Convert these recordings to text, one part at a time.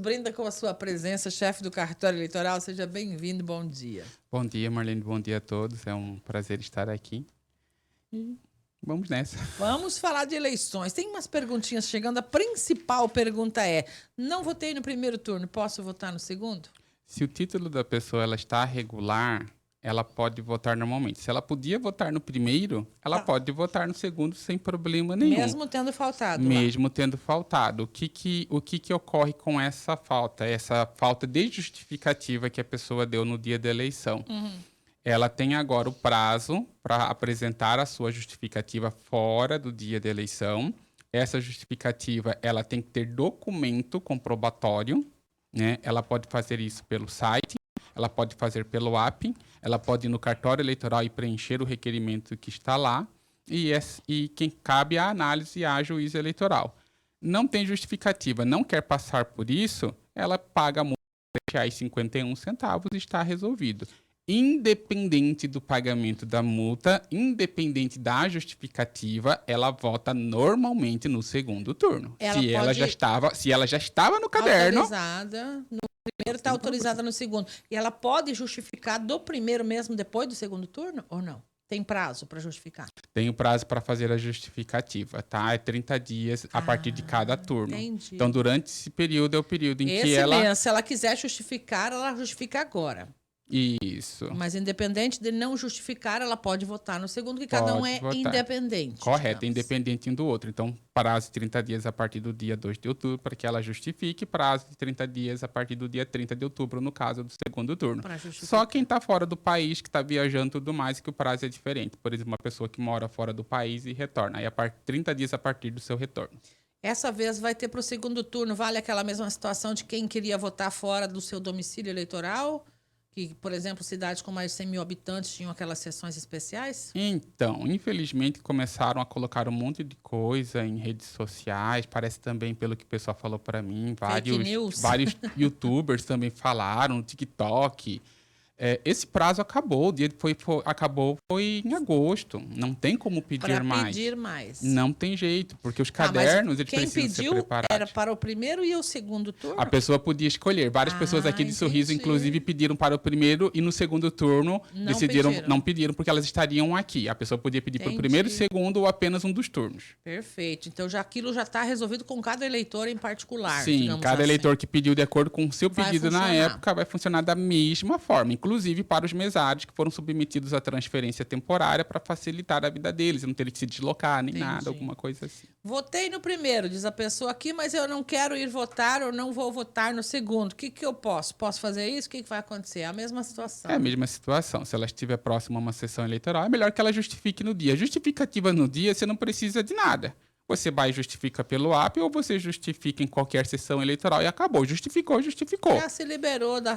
Brinda com a sua presença, chefe do cartório eleitoral. Seja bem-vindo, bom dia. Bom dia, Marlene, bom dia a todos. É um prazer estar aqui. E vamos nessa. Vamos falar de eleições. Tem umas perguntinhas chegando. A principal pergunta é: não votei no primeiro turno, posso votar no segundo? Se o título da pessoa ela está regular, ela pode votar normalmente. Se ela podia votar no primeiro, ela pode votar no segundo sem problema nenhum. Mesmo tendo faltado Mesmo tendo faltado. O que ocorre com essa falta? Essa falta de justificativa que a pessoa deu no dia da eleição. Ela tem agora o prazo para apresentar a sua justificativa fora do dia da eleição. Essa justificativa ela tem que ter documento comprobatório, né? Ela pode fazer isso pelo site, ela pode fazer pelo app, ela pode ir no cartório eleitoral e preencher o requerimento que está lá, e quem cabe a análise à juíza eleitoral. Não tem justificativa, não quer passar por isso, ela paga a multa de R$ 51 e está resolvido. Independente do pagamento da multa, independente da justificativa, ela vota normalmente no segundo turno. Se ela já estava no caderno, autorizada no primeiro, está autorizada no segundo. E ela pode justificar do primeiro mesmo depois do segundo turno ou não? Tem prazo para justificar? tem o prazo para fazer a justificativa, tá? É 30 dias a partir de cada turno. Entendi. Então, durante esse período é o período em que Esse ela... mesmo, se ela quiser justificar, ela justifica agora. Isso. Mas independente de não justificar, ela pode votar no segundo, que cada um é votar. independente. Correto, digamos. independente um do outro. Então, prazo de 30 dias a partir do dia 2 de outubro para que ela justifique, prazo de 30 dias a partir do dia 30 de outubro, no caso do segundo turno. Só quem está fora do país, que está viajando e tudo mais, que o prazo é diferente. Por exemplo, uma pessoa que mora fora do país e retorna. Aí, 30 dias a partir do seu retorno. Essa vez vai ter para o segundo turno, vale aquela mesma situação de quem queria votar fora do seu domicílio eleitoral? Que, por exemplo, cidades com mais de 100 mil habitantes tinham aquelas sessões especiais? Então, infelizmente, começaram a colocar um monte de coisa em redes sociais. Parece também, pelo que o pessoal falou para mim, vários youtubers também falaram, no TikTok. Esse prazo acabou, o dia acabou foi em agosto. Não tem como pedir mais. Pedir mais. Não tem jeito, porque os cadernos eles precisam ser preparados. Quem pediu era para o primeiro e o segundo turno? A pessoa podia escolher. Várias pessoas aqui de Sorriso, inclusive, pediram para o primeiro e no segundo turno não pediram porque elas estariam aqui. A pessoa podia pedir para o primeiro, segundo ou apenas um dos turnos. Perfeito. Então, aquilo já está resolvido com cada eleitor em particular. Sim, cada eleitor que pediu de acordo com o seu pedido na época vai funcionar da mesma forma. Inclusive para os mesários que foram submetidos à transferência temporária para facilitar a vida deles, não terem que se deslocar nem nada, alguma coisa assim. Votei no primeiro, diz a pessoa aqui, mas eu não quero ir votar ou não vou votar no segundo. O que eu posso? Posso fazer isso? O que vai acontecer? É a mesma situação. É a mesma situação. Se ela estiver próxima a uma sessão eleitoral, é melhor que ela justifique no dia. Justificativa no dia, você não precisa de nada. Você vai e justifica pelo app ou você justifica em qualquer sessão eleitoral e acabou. Justificou. Já se liberou da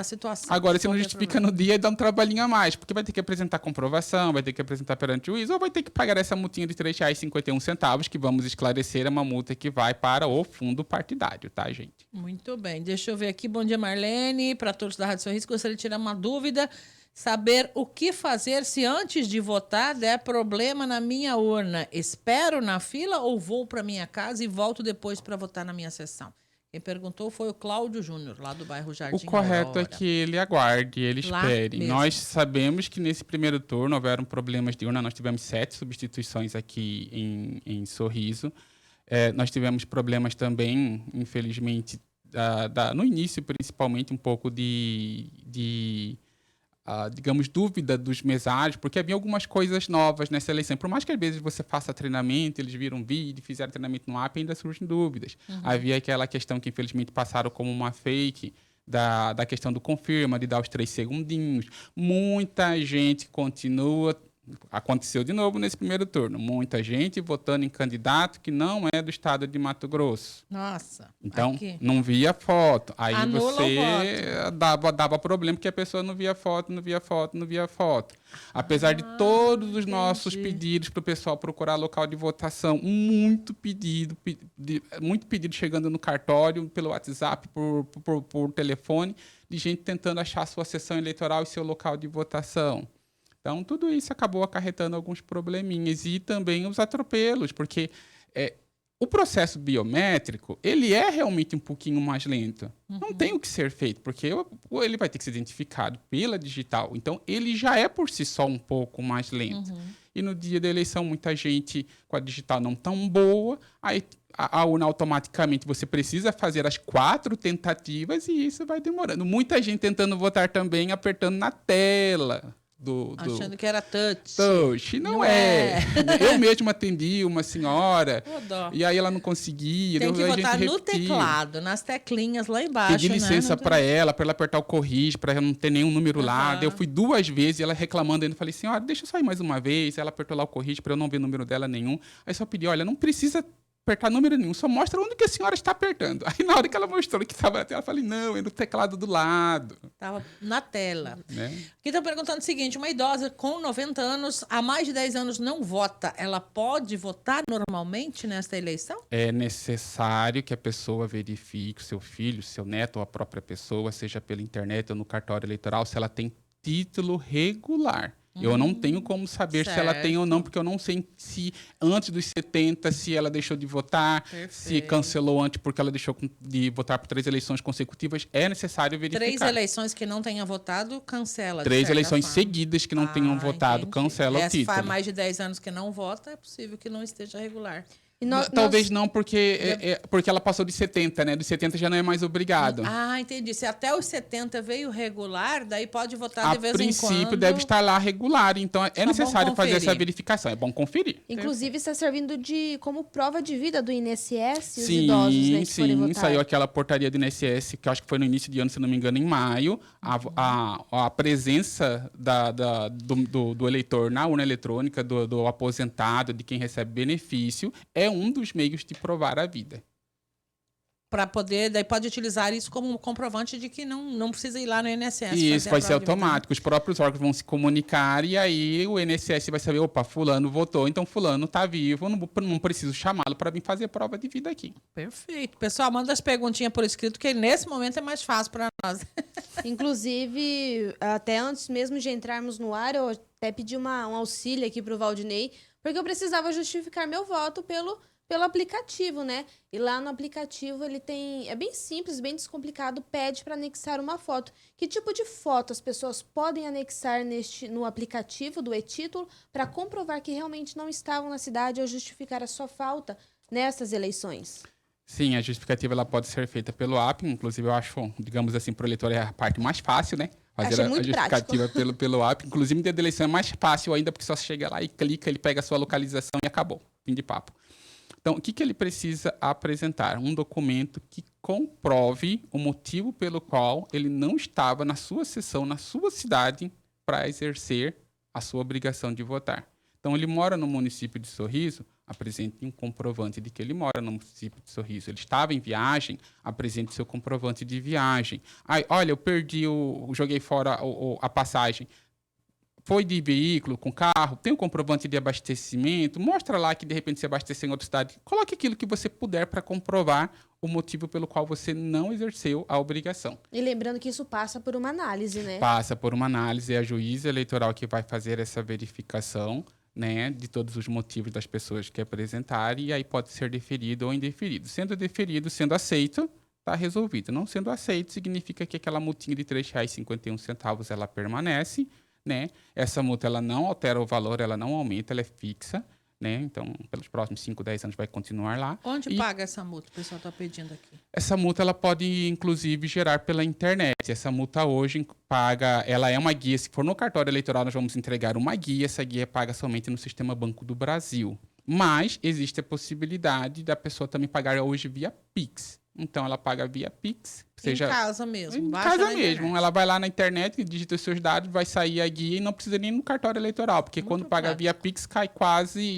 situação. Agora, se não justifica no dia, dá um trabalhinho a mais, porque vai ter que apresentar comprovação, vai ter que apresentar perante o juiz, ou vai ter que pagar essa multinha de R$ 3,51, que vamos esclarecer, é uma multa que vai para o fundo partidário, tá, gente? Muito bem. Deixa eu ver aqui. Bom dia, Marlene. Para todos da Rádio Sorriso, gostaria de tirar uma dúvida. Saber o que fazer se antes de votar der problema na minha urna. Espero na fila ou vou para minha casa e volto depois para votar na minha sessão? Quem perguntou foi o Cláudio Júnior, lá do bairro Jardim O correto Aurora. é que ele aguarde, ele espere. Nós sabemos que nesse primeiro turno houveram problemas de urna. Nós tivemos 7 substituições aqui em Sorriso. Nós tivemos problemas também, infelizmente, no início, principalmente, um pouco digamos, dúvida dos mesários, porque havia algumas coisas novas nessa eleição. Por mais que às vezes você faça treinamento, eles viram vídeo, fizeram treinamento no app, ainda surgem dúvidas. Havia aquela questão que infelizmente passaram como uma fake, da questão do confirma, de dar os 3 segundinhos. Muita gente aconteceu de novo nesse primeiro turno. Muita gente votando em candidato que não é do estado de Mato Grosso. Nossa. Então, não via foto. Aí Anula você dava problema porque a pessoa não via foto. Apesar de todos os nossos pedidos para o pessoal procurar local de votação, muito pedido chegando no cartório, pelo WhatsApp, por telefone, de gente tentando achar sua sessão eleitoral e seu local de votação. Então, tudo isso acabou acarretando alguns probleminhas e também os atropelos, porque O processo biométrico, ele é realmente um pouquinho mais lento. Não tem o que ser feito, porque ele vai ter que ser identificado pela digital. Então, ele já é por si só um pouco mais lento. E no dia da eleição, muita gente com a digital não tão boa, aí a urna automaticamente você precisa fazer as 4 tentativas e isso vai demorando. Muita gente tentando votar também, apertando na tela. Achando que era touch. Touch, não é. Eu mesmo atendi uma senhora e aí ela não conseguia. Tem que votar no repetia. Teclado, nas teclinhas lá embaixo. Pedi licença para ela apertar o corrige, para não ter nenhum número lá. Uhum. Eu fui 2 vezes e ela reclamando ainda. Falei, senhora, deixa eu só ir mais uma vez. Ela apertou lá o corrige para eu não ver o número dela nenhum. Aí só pedi, olha, não precisa apertar número nenhum, só mostra onde que a senhora está apertando. Aí na hora que ela mostrou que estava na tela, eu falei, não, é no teclado do lado. Estava na tela. Né? Aqui estão perguntando o seguinte, uma idosa com 90 anos, há mais de 10 anos não vota, ela pode votar normalmente nesta eleição? É necessário que a pessoa verifique, o seu filho, seu neto ou a própria pessoa, seja pela internet ou no cartório eleitoral, se ela tem título regular. Eu não tenho como saber se ela tem ou não, porque eu não sei se antes dos 70, se ela deixou de votar, se cancelou antes porque ela deixou de votar por 3 eleições consecutivas. É necessário verificar. 3 eleições que não tenha votado, cancela. 3 eleições seguidas que não tenham votado, entendi. cancela o título. Faz mais de 10 anos que não vota, é possível que não esteja regular. Talvez não, porque ela passou de 70, né? Dos 70 já não é mais obrigado. Ah, entendi. Se até os 70 veio regular, daí pode votar de vez em quando. A princípio deve estar lá regular, então é necessário fazer essa verificação. É bom conferir. Inclusive está servindo como prova de vida do INSS, os idosos, né, que forem votar. Saiu aquela portaria do INSS, que eu acho que foi no início de ano, se não me engano, em maio. A presença do eleitor na urna eletrônica, do aposentado, de quem recebe benefício, é um dos meios de provar a vida. Para poder, daí pode utilizar isso como comprovante de que não precisa ir lá no INSS. E isso vai ser automático. Os próprios órgãos vão se comunicar e aí o INSS vai saber, opa, fulano votou, então fulano está vivo, não preciso chamá-lo para vir fazer prova de vida aqui. Perfeito. Pessoal, manda as perguntinhas por escrito, que nesse momento é mais fácil para nós. Inclusive, até antes mesmo de entrarmos no ar, eu até pedi um auxílio aqui para o Valdinei, porque eu precisava justificar meu voto pelo aplicativo, né? E lá no aplicativo ele é bem simples, bem descomplicado, pede para anexar uma foto. Que tipo de foto as pessoas podem anexar no aplicativo do e-título para comprovar que realmente não estavam na cidade ou justificar a sua falta nessas eleições? Sim, a justificativa ela pode ser feita pelo app, inclusive eu acho, digamos assim, para o eleitor é a parte mais fácil, né? Fazer a justificativa pelo app. Inclusive, no dia da eleição é mais fácil ainda, porque só chega lá e clica, ele pega a sua localização e acabou. Fim de papo. Então, o que ele precisa apresentar? Um documento que comprove o motivo pelo qual ele não estava na sua sessão, na sua cidade, para exercer a sua obrigação de votar. Então, ele mora no município de Sorriso, apresente um comprovante de que ele mora no município de Sorriso. Ele estava em viagem, apresente seu comprovante de viagem. Olha, eu perdi, joguei fora a passagem. Foi de veículo, com carro, tem um comprovante de abastecimento, mostra lá que de repente se abasteceu em outra cidade. Coloque aquilo que você puder para comprovar o motivo pelo qual você não exerceu a obrigação. E lembrando que isso passa por uma análise, né? Passa por uma análise, é a juíza eleitoral que vai fazer essa verificação, né, de todos os motivos das pessoas que apresentarem, e aí pode ser deferido ou indeferido. Sendo deferido, sendo aceito, está resolvido. Não sendo aceito, significa que aquela multinha de R$ 3,51 ela permanece, né? Essa multa ela não altera o valor, ela não aumenta, ela é fixa, né? Então, pelos próximos 5, 10 anos vai continuar lá. Onde paga essa multa? O pessoal está pedindo aqui. Essa multa ela pode, inclusive, gerar pela internet. Essa multa hoje paga, ela é uma guia. Se for no cartório eleitoral, nós vamos entregar uma guia. Essa guia paga somente no Sistema Banco do Brasil. Mas existe a possibilidade da pessoa também pagar hoje via Pix. Então, ela paga via Pix. Seja, em casa mesmo. Em casa mesmo. Ela vai lá na internet, digita os seus dados, vai sair a guia e não precisa nem no cartório eleitoral. Porque quando paga via Pix,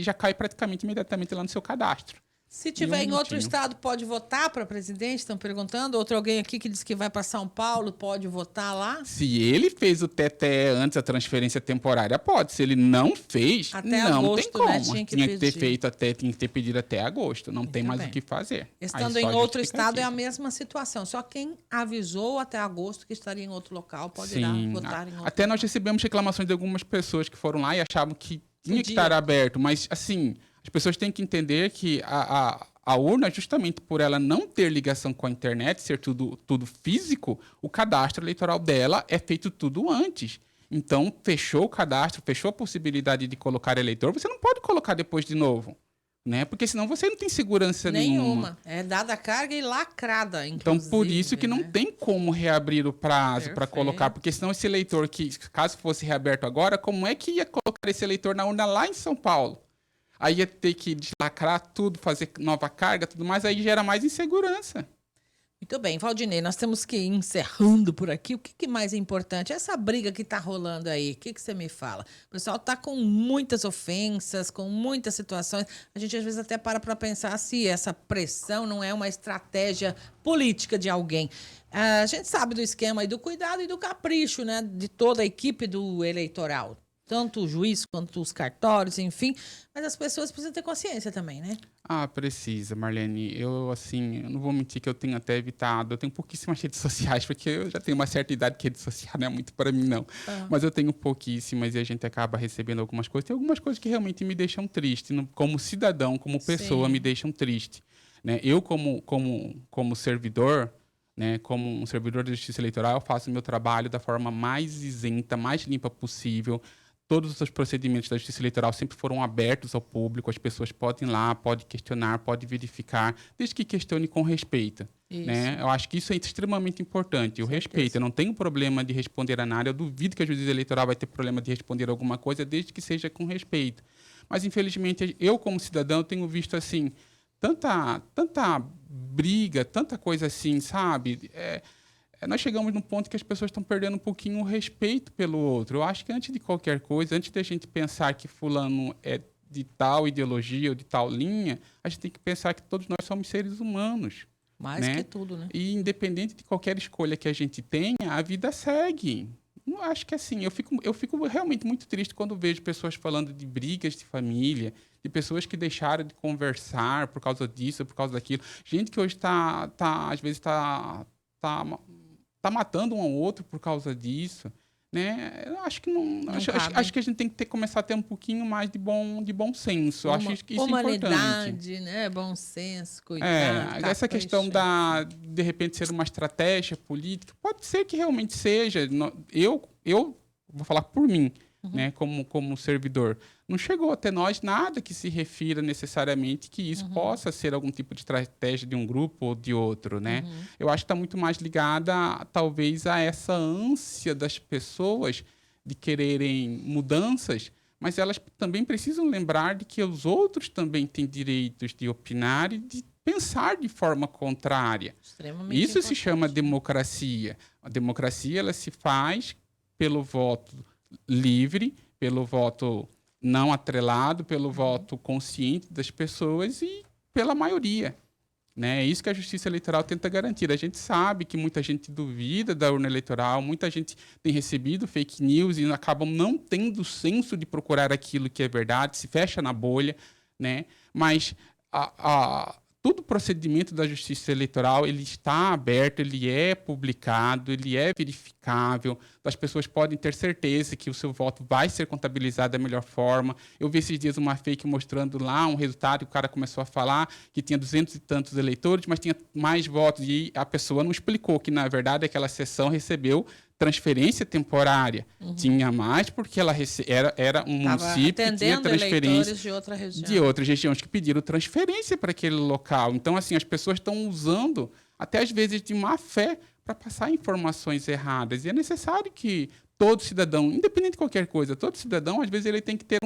já cai praticamente imediatamente lá no seu cadastro. Se tiver em outro estado, pode votar para presidente? Estão perguntando. Outro alguém aqui que disse que vai para São Paulo, pode votar lá? Se ele fez o TTE antes, a transferência temporária, pode. Se ele não fez, até não agosto, tem como. Né? Tinha que ter feito tinha que ter pedido até agosto. Não tem mais o que fazer. Estando em outro estado, é a mesma situação. Só quem avisou até agosto que estaria em outro local pode ir lá votar em outro Até nós recebemos reclamações de algumas pessoas que foram lá e achavam que tinha que estar aberto, mas assim, As pessoas têm que entender que a urna, justamente por ela não ter ligação com a internet, ser tudo físico, o cadastro eleitoral dela é feito tudo antes. Então, fechou o cadastro, fechou a possibilidade de colocar eleitor, você não pode colocar depois de novo, né? Porque senão você não tem segurança nenhuma. É dada a carga e lacrada, Então, inclusive. por isso que não né? tem como reabrir o prazo para Perfeito. colocar, porque senão esse eleitor que, caso fosse reaberto agora, como é que ia colocar esse eleitor na urna lá em São Paulo? Aí ia ter que deslacrar tudo, fazer nova carga, tudo mais, aí gera mais insegurança. Muito bem, Valdinei, nós temos que ir encerrando por aqui. O que mais é importante? Essa briga que está rolando aí, o que você me fala? O pessoal está com muitas ofensas, com muitas situações. A gente às vezes até para pensar se essa pressão não é uma estratégia política de alguém. A gente sabe do esquema e do cuidado e do capricho, né, de toda a equipe do eleitoral. Tanto o juiz quanto os cartórios, enfim. Mas as pessoas precisam ter consciência também, né? Ah, precisa, Marlene. Eu não vou mentir que eu tenho até evitado. Eu tenho pouquíssimas redes sociais, porque eu já tenho uma certa idade que rede social não é muito para mim, não. Mas eu tenho pouquíssimas e a gente acaba recebendo algumas coisas. Tem algumas coisas que realmente me deixam triste. Como cidadão, como pessoa, Sim. me deixam triste. Né? Eu, como servidor, né, como um servidor da Justiça Eleitoral, eu faço o meu trabalho da forma mais isenta, mais limpa possível. Todos os procedimentos da Justiça Eleitoral sempre foram abertos ao público, as pessoas podem ir lá, podem questionar, podem verificar, desde que questione com respeito. Né? Eu acho que isso é extremamente importante, o respeito. Eu não tenho problema de responder a nada, eu duvido que a Justiça Eleitoral vai ter problema de responder alguma coisa, desde que seja com respeito. Mas, infelizmente, eu, como cidadão, tenho visto, assim, tanta briga, tanta coisa assim, sabe? Nós chegamos num ponto que as pessoas estão perdendo um pouquinho o respeito pelo outro. Eu acho que antes de qualquer coisa, antes da gente pensar que fulano é de tal ideologia ou de tal linha, a gente tem que pensar que todos nós somos seres humanos. Mais né? que tudo, né? E independente de qualquer escolha que a gente tenha, a vida segue. Eu acho que assim, eu fico realmente muito triste quando vejo pessoas falando de brigas de família, de pessoas que deixaram de conversar por causa disso, por causa daquilo. Gente que hoje às vezes está matando um ao outro por causa disso, né? Eu acho que acho que a gente tem que começar a ter um pouquinho mais de bom senso. Eu acho que isso é importante. Humanidade, né? Bom senso, cuidado, essa questão de repente ser uma estratégia política, pode ser que realmente seja. Eu vou falar por mim, né? Como servidor. Não chegou até nós nada que se refira necessariamente que isso possa ser algum tipo de estratégia de um grupo ou de outro, né? Eu acho que está muito mais ligada, talvez, a essa ânsia das pessoas de quererem mudanças, mas elas também precisam lembrar de que os outros também têm direitos de opinar e de pensar de forma contrária. Extremamente Isso importante. se chama democracia. A democracia ela se faz pelo voto livre, pelo voto não atrelado, pelo voto consciente das pessoas e pela maioria. Né? É isso que a Justiça Eleitoral tenta garantir. A gente sabe que muita gente duvida da urna eleitoral, muita gente tem recebido fake news e acabam não tendo senso de procurar aquilo que é verdade, se fecha na bolha. Né? Mas todo o procedimento da Justiça Eleitoral ele está aberto, ele é publicado, ele é verificável, as pessoas podem ter certeza que o seu voto vai ser contabilizado da melhor forma. Eu vi esses dias uma fake mostrando lá um resultado, e o cara começou a falar que tinha 200 e tantos eleitores, mas tinha mais votos, e a pessoa não explicou que, na verdade, aquela sessão recebeu transferência temporária. Tinha mais porque ela era um município que tinha transferência de outras regiões que pediram transferência para aquele local. Então, assim, as pessoas estão usando, até às vezes de má fé, para passar informações erradas. E é necessário que todo cidadão, independente de qualquer coisa, todo cidadão, às vezes, ele tem que ter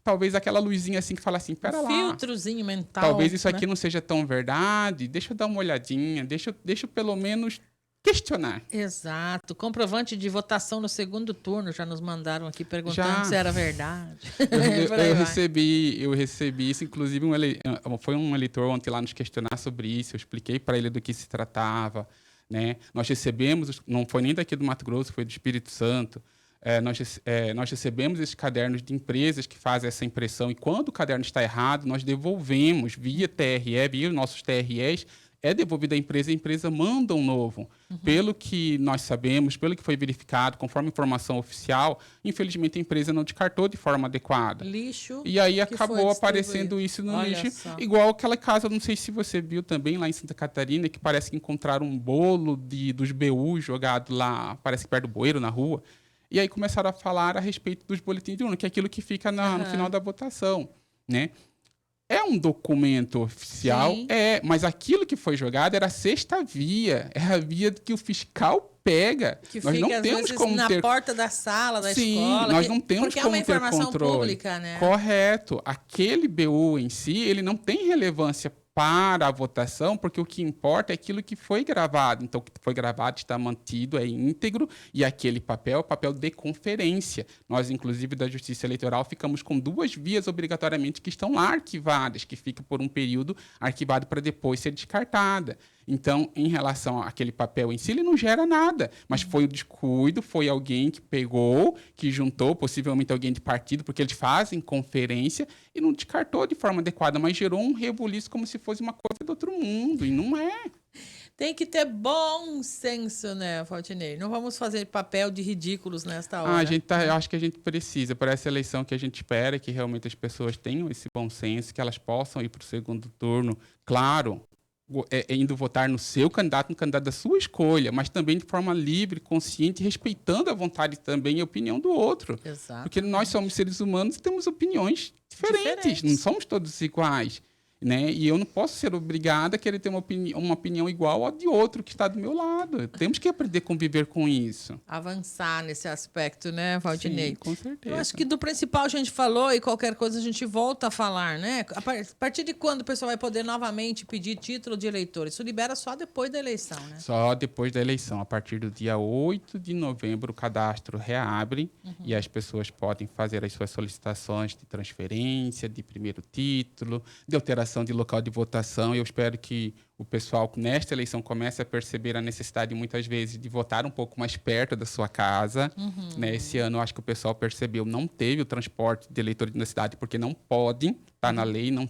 talvez aquela luzinha assim que fala assim, pera lá. Filtrozinho mental. Talvez isso aqui né? não seja tão verdade, deixa eu dar uma olhadinha, deixa eu pelo menos questionar. Exato. Comprovante de votação no segundo turno já nos mandaram aqui perguntando se era verdade. Eu recebi isso, inclusive foi um eleitor ontem lá nos questionar sobre isso, eu expliquei para ele do que se tratava, né? Nós recebemos, não foi nem daqui do Mato Grosso, foi do Espírito Santo, nós recebemos esses cadernos de empresas que fazem essa impressão e quando o caderno está errado, nós devolvemos via TRE, via os nossos TREs, é devolvido à empresa, a empresa manda um novo. Pelo que nós sabemos, pelo que foi verificado, conforme informação oficial, infelizmente a empresa não descartou de forma adequada. Lixo. E aí que acabou foi aparecendo distribuído. isso no Olha lixo. só. Igual aquela casa, não sei se você viu também lá em Santa Catarina, que parece que encontraram um bolo dos BU jogado lá, parece que perto do bueiro, na rua. E aí começaram a falar a respeito dos boletins de urna, que é aquilo que fica no final da votação, né? É um documento oficial, Sim. mas aquilo que foi jogado era a sexta via, é a via que o fiscal pega. Que Nós fica, não às temos vezes, como na ter... porta da sala, da Sim, escola. nós não temos porque como é uma ter informação controle. pública, né? Correto. Aquele BU em si, ele não tem relevância para a votação, porque o que importa é aquilo que foi gravado. Então, o que foi gravado está mantido, é íntegro, e aquele papel é o papel de conferência. Nós, inclusive, da Justiça Eleitoral, ficamos com 2 vias obrigatoriamente que estão lá arquivadas, que fica por um período arquivado para depois ser descartada. Então, em relação àquele papel em si, ele não gera nada, mas foi o descuido, foi alguém que pegou, que juntou, possivelmente alguém de partido, porque eles fazem conferência e não descartou de forma adequada, mas gerou um rebuliço como se fosse uma coisa do outro mundo, e não é. Tem que ter bom senso, né, Valdinei? Não vamos fazer papel de ridículos nesta hora. Eu acho que a gente precisa, para essa eleição que a gente espera, que realmente as pessoas tenham esse bom senso, que elas possam ir para o segundo turno, claro, indo votar no seu candidato, no candidato da sua escolha, mas também de forma livre, consciente, respeitando a vontade também e a opinião do outro. Exato. Porque nós somos seres humanos e temos opiniões diferentes. Não somos todos iguais. Né? E eu não posso ser obrigada a querer ter uma opinião igual à de outro que está do meu lado. Temos que aprender a conviver com isso. Avançar nesse aspecto, né, Valdinei? Sim, com certeza. Eu acho que do principal a gente falou e qualquer coisa a gente volta a falar, né? A partir de quando o pessoal vai poder novamente pedir título de eleitor? Isso libera só depois da eleição, né? Só depois da eleição. A partir do dia 8 de novembro, o cadastro reabre e as pessoas podem fazer as suas solicitações de transferência, de primeiro título, de alteração de local de votação. Eu espero que o pessoal, nesta eleição, comece a perceber a necessidade, muitas vezes, de votar um pouco mais perto da sua casa. Né? Esse ano, eu acho que o pessoal percebeu, não teve o transporte de eleitores na cidade, porque não podem, está na lei, não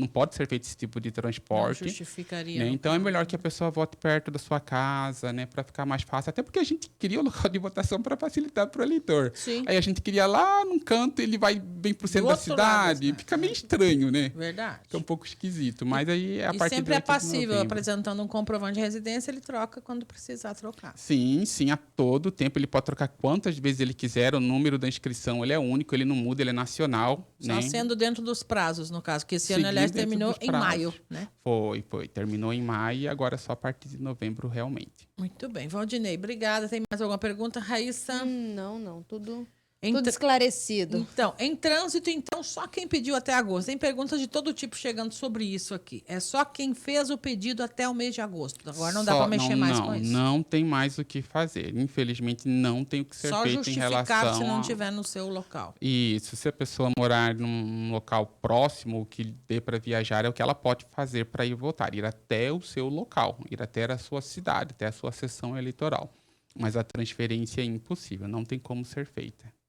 pode ser feito esse tipo de transporte. Não justificaria. Né? no Então, é caso. melhor que a pessoa vote perto da sua casa, né? Para ficar mais fácil. Até porque a gente cria o local de votação para facilitar para o eleitor. Sim. Aí a gente queria lá num canto, ele vem para o centro da outro lado, cidade. né? Fica meio estranho, né? Verdade. Fica um pouco esquisito. Mas aí, a E partir sempre é do 8 de passível, novembro. apresentando um comprovante de residência, ele troca quando precisar trocar. Sim, sim, a todo tempo. Ele pode trocar quantas vezes ele quiser. O número da inscrição ele é único, ele não muda, ele é nacional. Só né? sendo dentro dos prazos, no caso, que esse ano, Seguindo aliás, dentro terminou dos em prazos. maio, né? Foi. Terminou em maio e agora é só a partir de novembro, realmente. Muito bem. Valdinei, obrigada. Tem mais alguma pergunta, Raíssa? Não. Tudo Entra- esclarecido. Então, em trânsito, então, só quem pediu até agosto. Tem perguntas de todo tipo chegando sobre isso aqui. É só quem fez o pedido até o mês de agosto. Agora não dá para mexer mais com isso. Não tem mais o que fazer. Infelizmente, não tem o que ser Só feito em justificar relação se não a... tiver no seu local. Isso, se a pessoa morar num local próximo, o que dê para viajar é o que ela pode fazer para ir votar, ir até o seu local, ir até a sua cidade, até a sua sessão eleitoral. Mas a transferência é impossível, não tem como ser feita.